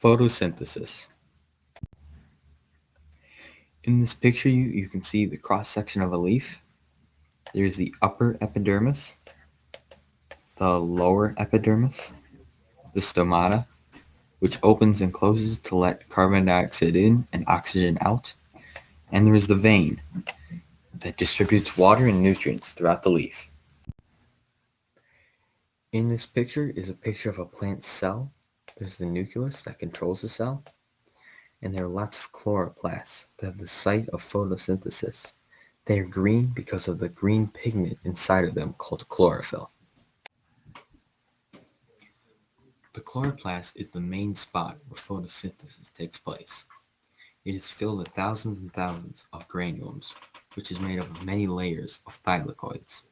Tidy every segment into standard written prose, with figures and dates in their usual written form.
Photosynthesis. In this picture, you can see the cross-section of a leaf. There's the upper epidermis, the lower epidermis, the stomata, which opens and closes to let carbon dioxide in and oxygen out. And there is the vein that distributes water and nutrients throughout the leaf. In this picture is a picture of a plant cell. There's the nucleus that controls the cell, and there are lots of chloroplasts that have the site of photosynthesis. They are green because of the green pigment inside of them called chlorophyll. The chloroplast is the main spot where photosynthesis takes place. It is filled with thousands and thousands of granules, which is made up of many layers of thylakoids.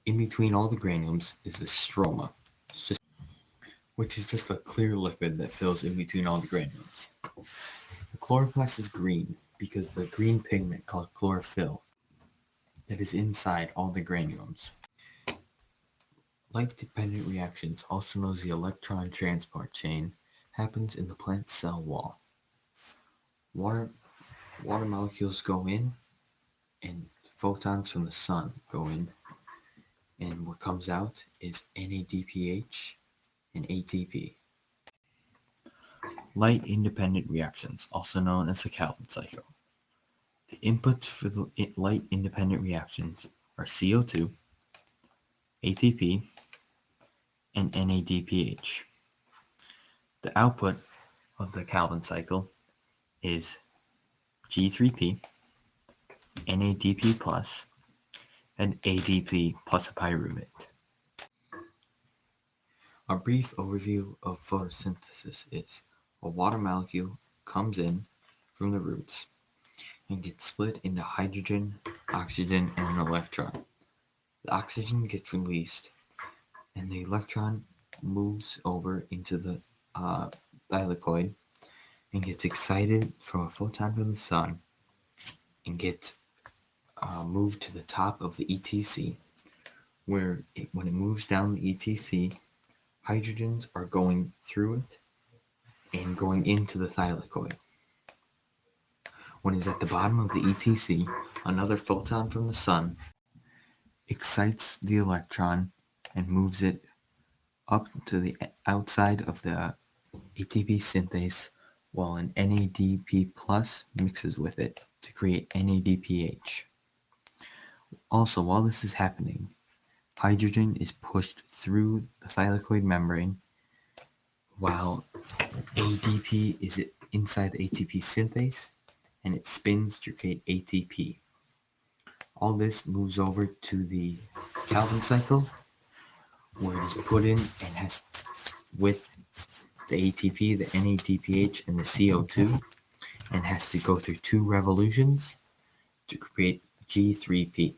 In between all the granules is the stroma, which is just a clear liquid that fills in between all the granules. The chloroplast is green because the green pigment called chlorophyll that is inside all the granules. Light-dependent reactions, also known as the electron transport chain, happens in the plant cell wall. Water molecules go in, and photons from the sun go in, and what comes out is NADPH and ATP. Light-independent reactions, also known as the Calvin cycle. The inputs for the light-independent reactions are CO2, ATP, and NADPH. The output of the Calvin cycle is G3P, NADP+, and ADP plus a pyruvate. A brief overview of photosynthesis is a water molecule comes in from the roots and gets split into hydrogen, oxygen, and an electron. The oxygen gets released and the electron moves over into the thylakoid and gets excited from a photon from the sun and gets moved to the top of the ETC, where when it moves down the ETC, hydrogens are going through it and going into the thylakoid. When it's at the bottom of the ETC, another photon from the sun excites the electron and moves it up to the outside of the ATP synthase, while an NADP+ mixes with it to create NADPH. Also, while this is happening, hydrogen is pushed through the thylakoid membrane, while ADP is inside the ATP synthase, and it spins to create ATP. All this moves over to the Calvin cycle, where it is put in and has with the ATP, the NADPH, and the CO2, and has to go through 2 revolutions to create G3P.